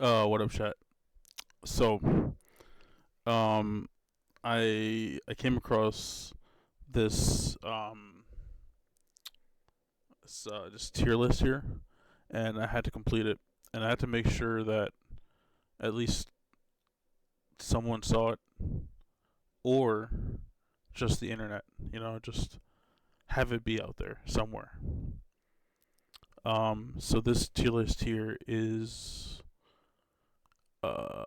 What up, chat? So, um, I came across this this tier list here, and I had to complete it, and I had to make sure that at least someone saw it, or just the internet. Just have it be out there somewhere. So this tier list here is uh,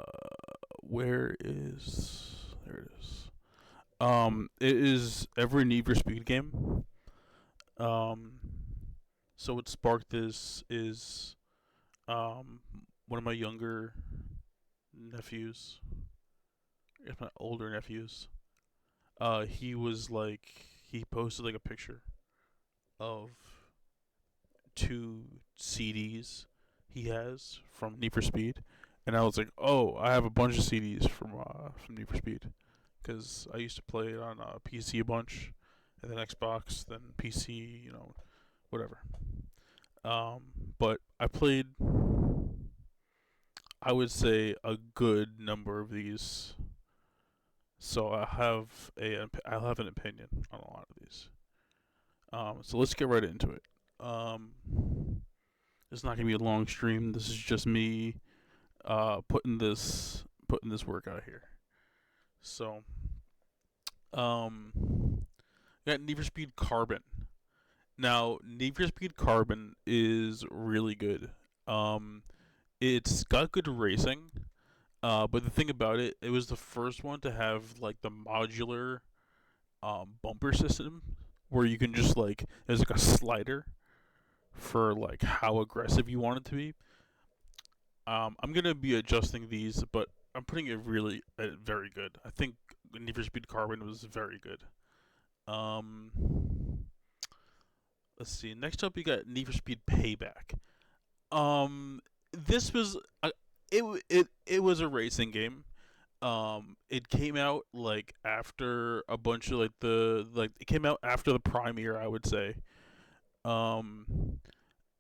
where is there it is. It is every Need for Speed game. So what sparked this is one of my younger nephews, if not older nephews. He posted like a picture of two CDs he has from Need for Speed, and I was like, oh, I have a bunch of CDs from Need for Speed because I used to play it on PC a bunch, and then Xbox, then PC, whatever. But I played, I would say, a good number of these, so I'll have an opinion on a lot of these. So let's get right into it. It's not gonna be a long stream. This is just me putting this work out here. So, got Need for Speed Carbon. Now, Need for Speed Carbon is really good. Um, it's got good racing. But the thing about it, it was the first one to have like the modular bumper system where you can just like there's like a slider for like how aggressive you want it to be. I'm gonna be adjusting these, but I'm putting it really very good. I think Need for Speed Carbon was very good. Um, let's see. Next up, you got Need for Speed Payback. This was it was a racing game. It came out like after a bunch of it came out after the premiere, I would say. Um,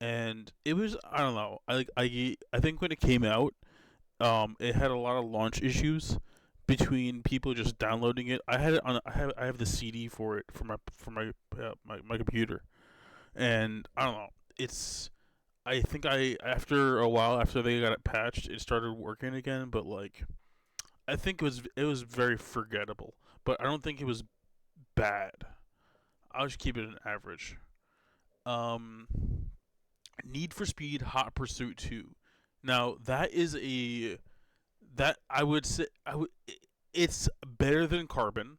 and it was, I don't know. I think when it came out, it had a lot of launch issues between people just downloading it. I had it on. I have the CD for it for my computer, and I don't know. It's I think I after a while after they got it patched, it started working again. But like I think it was very forgettable. But I don't think it was bad. I'll just keep it an average. Um, Need for Speed Hot Pursuit 2. Now that I would say it's better than Carbon.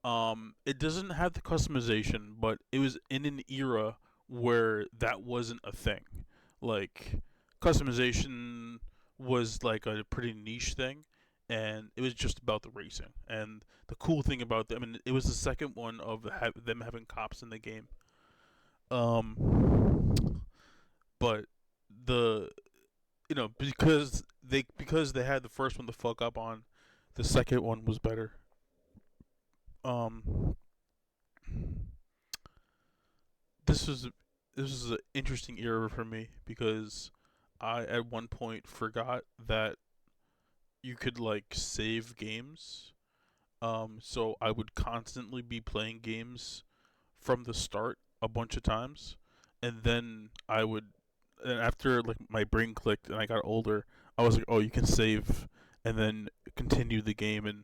It doesn't have the customization, but it was in an era where that wasn't a thing. Like customization was like a pretty niche thing, and it was just about the racing. And the cool thing about them, and it was the second one of them having cops in the game. But the because they had the first one to fuck up on, the second one was better. Um, this was this was an interesting era for me because I at one point forgot that you could like save games. So I would constantly be playing games from the start a bunch of times, and then and after like my brain clicked and I got older, I was like, oh, you can save and then continue the game, and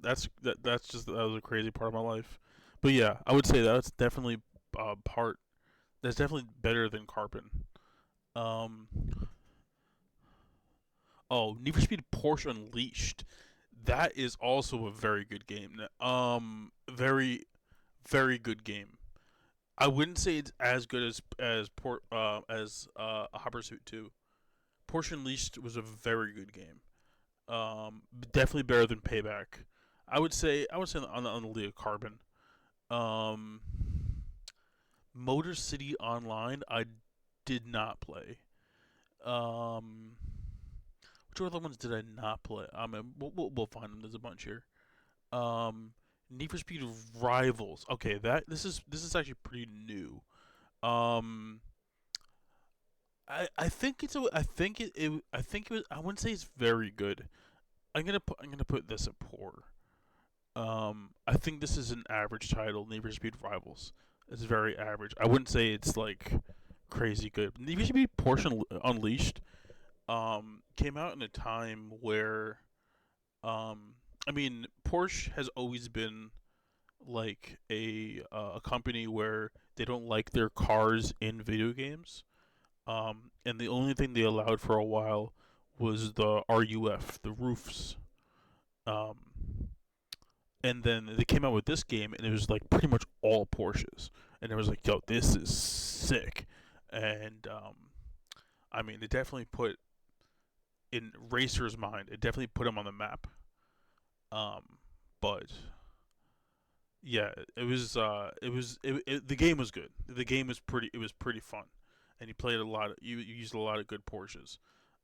that was a crazy part of my life. But yeah, I would say that's definitely part that's definitely better than Carbon. Um, oh, Need for Speed Porsche Unleashed. That is also a very good game. Very good game. I wouldn't say it's as good as Hot Pursuit 2. Porsche Unleashed was a very good game. Definitely better than Payback. I would say on the League of Carbon. Um, Motor City Online, I did not play. Um, which other ones did I not play? I mean, we'll find them. There's a bunch here. Um, Need for Speed Rivals. Okay, this is actually pretty new. Um, I think it's a I think it was I wouldn't say it's very good. I'm gonna put this at poor. I think this is an average title. Need for Speed Rivals. It's very average. I wouldn't say it's like crazy good. Need for Speed Porsche Unleashed came out in a time where I mean Porsche has always been like a company where they don't like their cars in video games. And the only thing they allowed for a while was the RUF, the roofs. Um, and then they came out with this game, and it was like pretty much all Porsches, and it was like, yo, this is sick. And I mean, it definitely put in racers' mind, it definitely put them on the map. Um, but yeah, the game was good. The game was pretty. It was pretty fun, and you played a lot. You used a lot of good Porsches.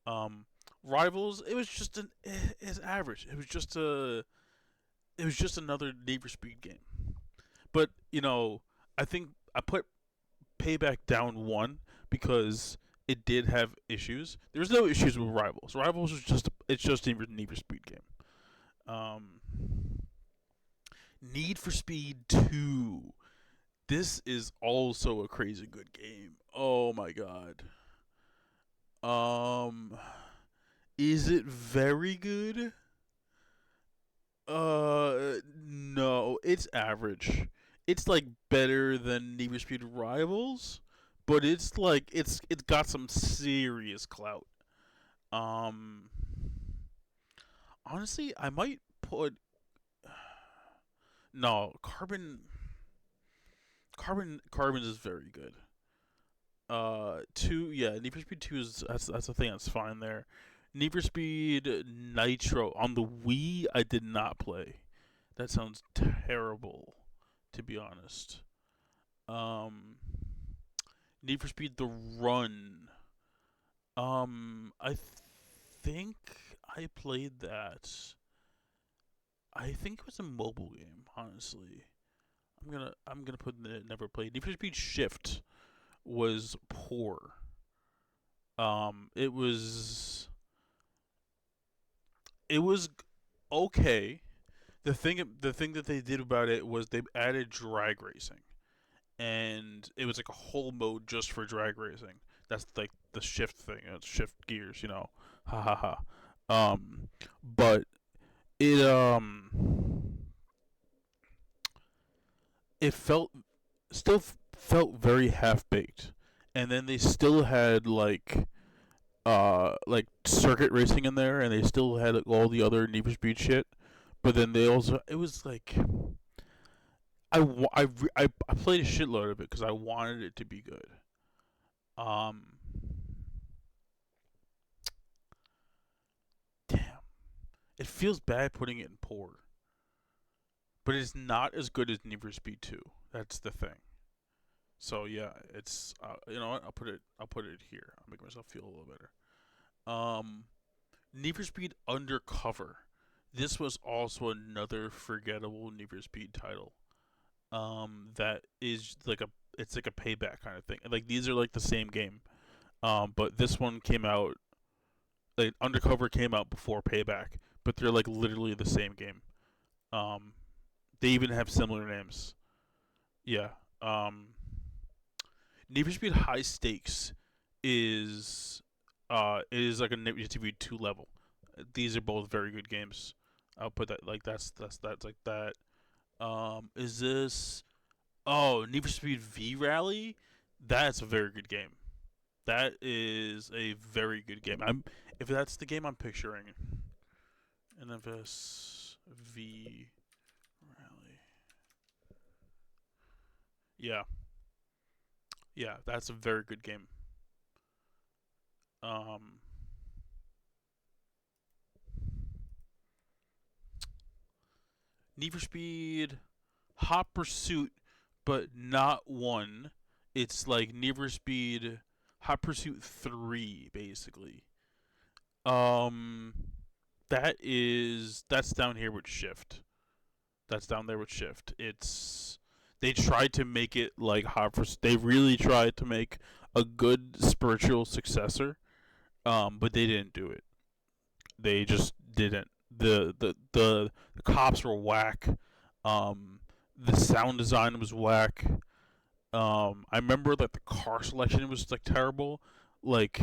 Um, Rivals, it was just it's average. It was just another Need for Speed game. But I think I put Payback down one because it did have issues. There's no issues with Rivals. Rivals is just it's just a Need for Speed game. Um, Need for Speed 2. This is also a crazy good game. Oh my god. Um is it very good? No, it's average. It's like better than Need for Speed Rivals, but it's like it's got some serious clout. Um Honestly, I might put no, Carbon is very good. Two, yeah, Need for Speed Two is that's the thing that's fine there. Need for Speed Nitro on the Wii, I did not play. That sounds terrible, to be honest. Um, Need for Speed The Run. I think I played that. I think it was a mobile game. Honestly, I'm gonna put the never played. Need for Speed Shift was poor. It was okay. The thing that they did about it was they added drag racing, and it was like a whole mode just for drag racing. That's like the shift thing. It's shift gears, Ha ha ha. But it it felt very half baked, and then they still had like circuit racing in there, and they still had like, all the other Need for Speed shit. But then they also it was like I played a shitload of it because I wanted it to be good. Um, Damn, it feels bad putting it in poor, but it's not as good as Need for Speed Two. That's the thing. So yeah, it's you know what? I'll put it here. I'll make myself feel a little better. Um, Need for Speed Undercover. This was also another forgettable Need for Speed title. That is like a it's like a payback kind of thing. Like these are like the same game. But this one came out like Undercover came out before Payback, but they're like literally the same game. Um, they even have similar names. Yeah. Um, Need for Speed High Stakes is is like a Need for Speed 2 level. These are both very good games. I'll put that like that's like that. Is this Need for Speed V Rally? That's a very good game. That is a very good game. I'm if that's the game I'm picturing. NFS V Rally. Yeah, yeah, that's a very good game. Um, Need for Speed Hot Pursuit, but not one. It's like Need for Speed Hot Pursuit 3, basically. Um, that's down here with Shift. That's down there with Shift. It's they tried to make it like Hot Pursuit. They really tried to make a good spiritual successor. But they didn't do it. They just didn't. The cops were whack. Um, the sound design was whack. I remember that the car selection was like terrible. Like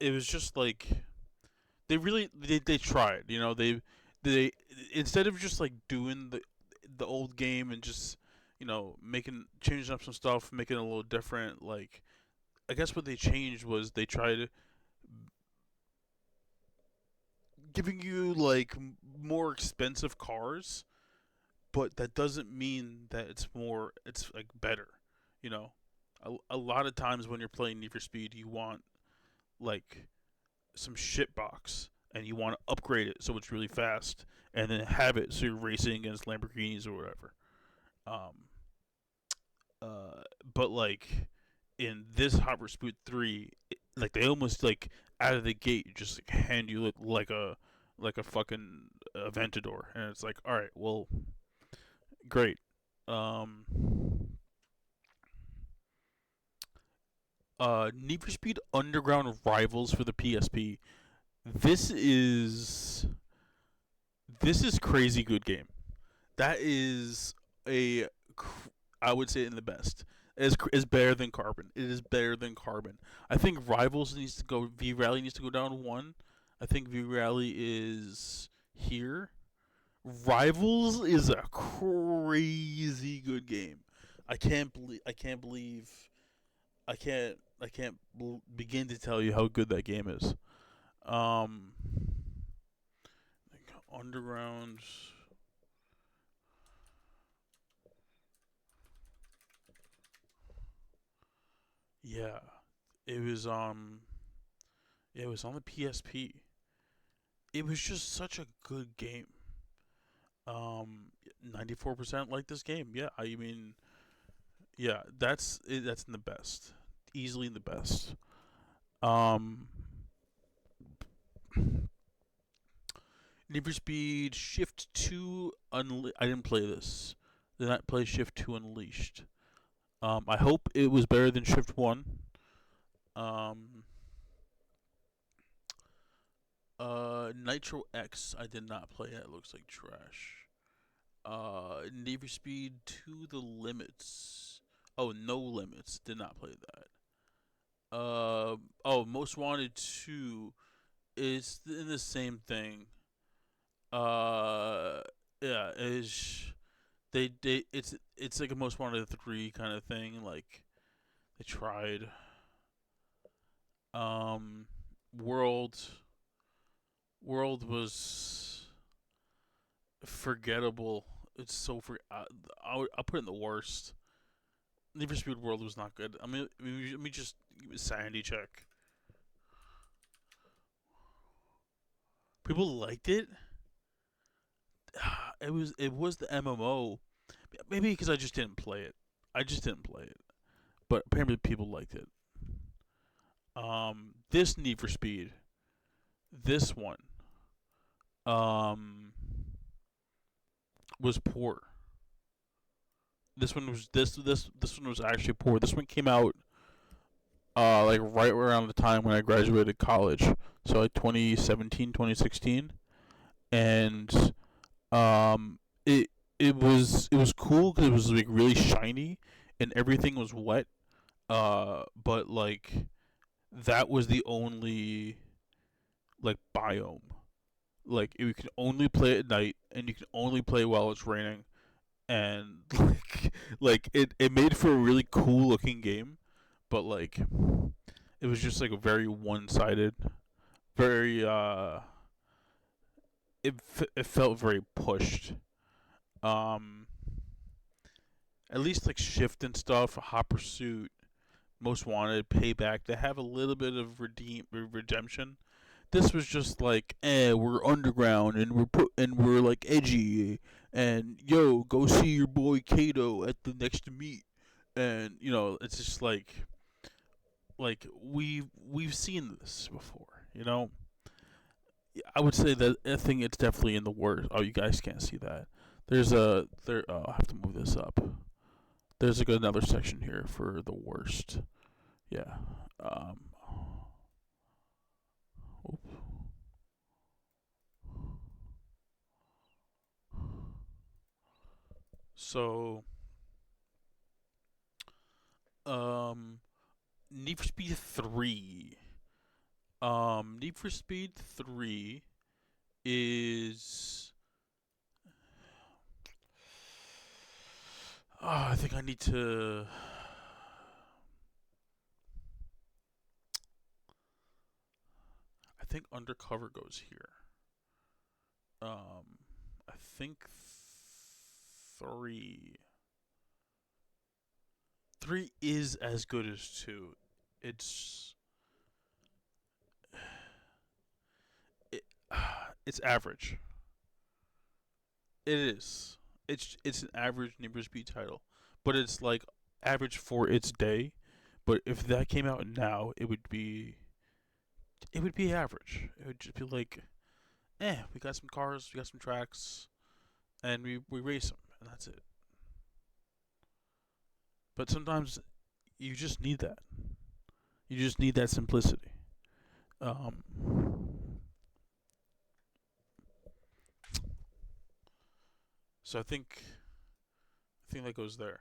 it was just like they tried. They instead of just like doing the old game and just making changing up some stuff, making it a little different. Like I guess what they changed was they tried giving you like more expensive cars, but that doesn't mean that it's like better. You know, a lot of times when you're playing Need for Speed, you want like some shit box and you want to upgrade it so it's really fast and then have it so you're racing against Lamborghinis or whatever. Um, but like in this Hot Pursuit 3, like they almost like out of the gate just like, hand you like a fucking Aventador, and it's like, all right, well, great. Um, Need for Speed Underground Rivals for the PSP. This is this is crazy good game. That is a I would say in the best. Is better than Carbon. It is better than Carbon. I think Rivals needs to go. V Rally needs to go down one. I think V Rally is here. Rivals is a crazy good game. I can't believe. I can't believe. I can't begin to tell you how good that game is. Um, Underground. Yeah, it was. It was on the PSP. It was just such a good game. 94% like this game. Yeah, I mean, yeah, that's in the best, easily in the best. Um, Need for Speed Shift Two I didn't play this. Did not play Shift Two Unleashed. I hope it was better than Shift One. Um, Nitro X I did not play. It looks like trash. Need for Speed To the Limits. Oh, No Limits. Did not play that. Oh, Most Wanted 2 is in the same thing. Uh, yeah, is they it's like a Most Wanted 3 kind of thing. Like they tried. Um, World World was forgettable. It's so I'll put it in the worst. Need for Speed World was not good. Let me just give a sanity check. People liked it. It was the MMO. Maybe because I just didn't play it. I just didn't play it. But apparently people liked it. This Need for Speed, this one, um, was poor. This one was actually poor. This one came out like right around the time when I graduated college, so like 2017, 2016, and it it was cool because it was like really shiny and everything was wet. But like that was the only like biome. Like you can only play at night and you can only play while it's raining, and like it made for a really cool looking game, but like it was just like a very one sided, very it felt very pushed. Um, at least like Shift and stuff, Hot Pursuit, Most Wanted, Payback, they have a little bit of redemption. This was just like, we're underground and we're like edgy, and yo, go see your boy Kato at the next meet, and it's just like we've seen this before. I would say that I think it's definitely in the worst. Oh, you guys can't see that. There's a there. Oh, I have to move this up. There's like another section here for the worst. Yeah. Um. So, um, Need for Speed 3. Need for Speed 3 is. I think I need to. I think Undercover goes here. I think 3. 3 is as good as 2. It's. It, it's average. It is. It's an average Need for Speed title, but it's like average for its day. But if that came out now, it would be average. It would just be like, we got some cars, we got some tracks, and we race them, and that's it. But sometimes you just need that. You just need that simplicity. Um, so I think that goes there,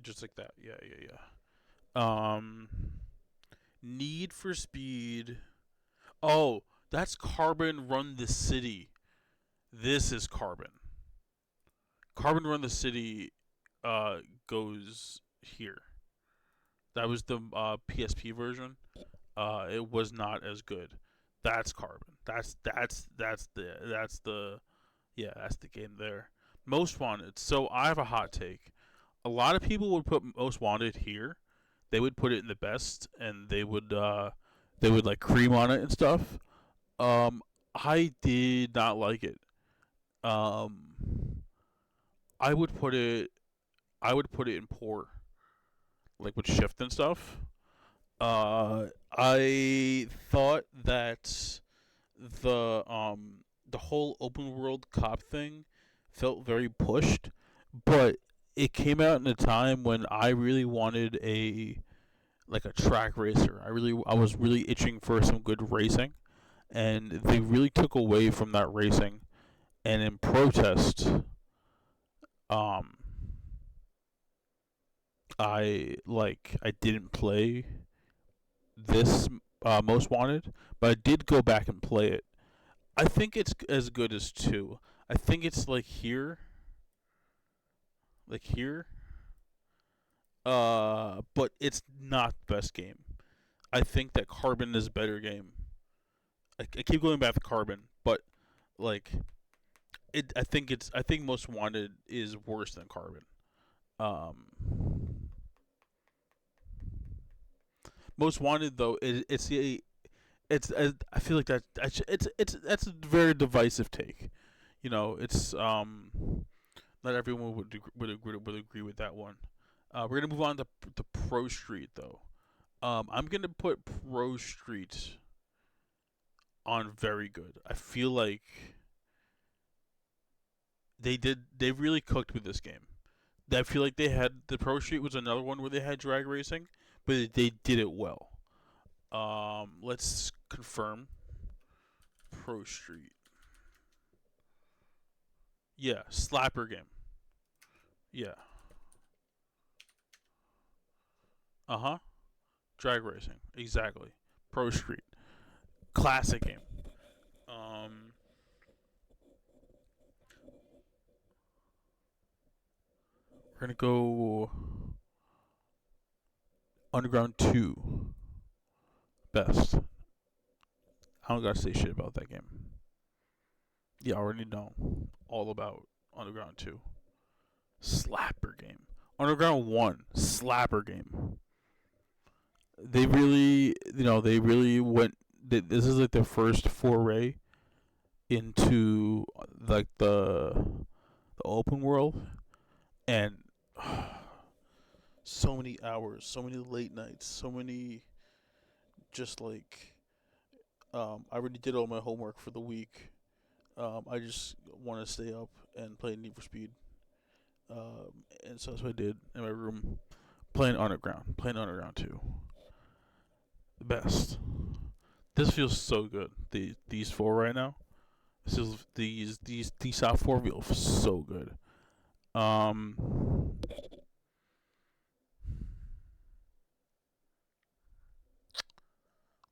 just like that. Yeah, yeah, yeah. Need for Speed. Oh, that's Carbon Run the City. This is Carbon. Carbon Run the City uh goes here. That was the PSP version. It was not as good. That's Carbon. That's the yeah, that's the game there. Most Wanted. So I have a hot take. A lot of people would put Most Wanted here. They would put it in the best, and they would like cream on it and stuff. Um, I did not like it. Um, I would put it. I would put it in poor, like with shift and stuff. I thought that the whole open world cop thing felt very pushed, but it came out in a time when I really wanted a track racer. I was really itching for some good racing, and they really took away from that racing. And in protest, um, I didn't play this Most Wanted, but I did go back and play it. I think it's as good as 2. I think it's like here, but it's not the best game. I think that Carbon is a better game. I keep going back to Carbon, but like I think Most Wanted is worse than Carbon. Um, Most Wanted though, I feel like that's a very divisive take. It's not everyone would agree with that one. We're gonna move on to Pro Street though. I'm gonna put Pro Street on very good. I feel like they really cooked with this game. I feel like they had the Pro Street was another one where they had drag racing, but they did it well. Let's confirm Pro Street. Yeah, slapper game. Yeah. Uh huh. Drag racing. Exactly. Pro Street. Classic game. Um, we're gonna go Underground 2 best. I don't gotta say shit about that game. Yeah, I already know all about Underground 2. Slapper game. Underground 1 slapper game. They really went. This is like their first foray into like the open world, and so many hours, so many late nights, so many just like I already did all my homework for the week. I just want to stay up and play Need for Speed. And so that's what I did in my room, playing Underground 2. The best. This feels so good. These four right now. These top four feel so good. Um,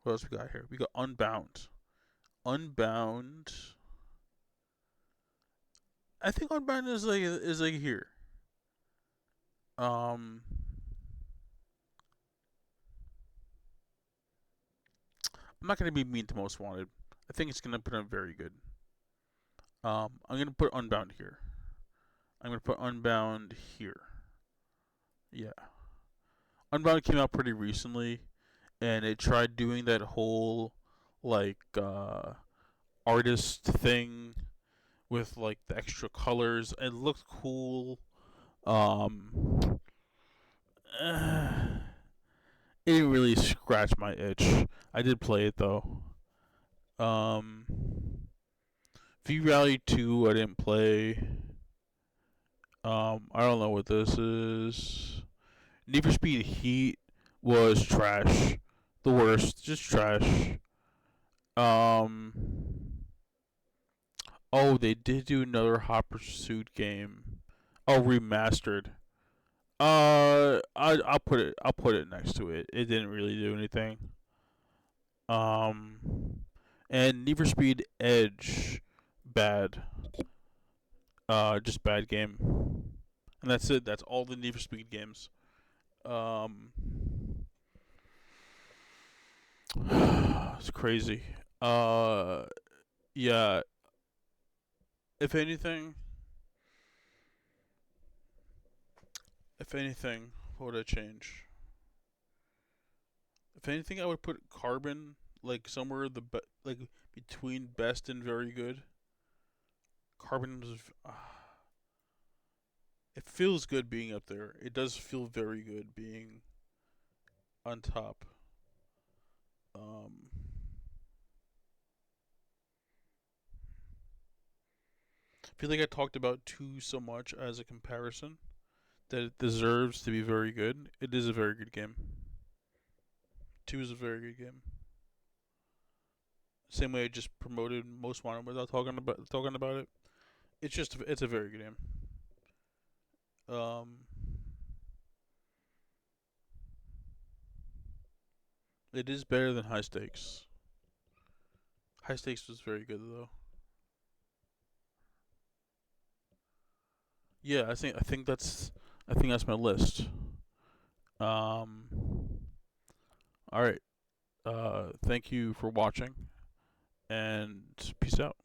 what else we got here? We got Unbound. Unbound. I think Unbound is like here. Um, I'm not gonna be mean to Most Wanted. I think it's gonna put in very good. I'm gonna put Unbound here. I'm gonna put Unbound here. Yeah, Unbound came out pretty recently, and it tried doing that whole like artist thing with like the extra colors. It looked cool. Um, it didn't really scratch my itch. I did play it though. Um, V Rally 2, I didn't play. I don't know what this is. Need for Speed Heat was trash. The worst, just trash. Um, oh, they did do another Hot Pursuit game. Oh, remastered. I'll put it next to it. It didn't really do anything. And Need for Speed Edge, bad. Just bad game. And that's it. That's all the Need for Speed games. Um, it's crazy. Uh, yeah. If anything, if anything, what would I change? If anything, I would put Carbon like somewhere like between best and very good. Carbon was. It feels good being up there. It does feel very good being on top. Um, I feel like I talked about two so much as a comparison that it deserves to be very good. It is a very good game. Two is a very good game. Same way I just promoted Most Wanted without talking about it. It's a very good game. Um, it is better than High Stakes. High Stakes was very good though. Yeah, I think that's my list. Um, all right. Thank you for watching, and peace out.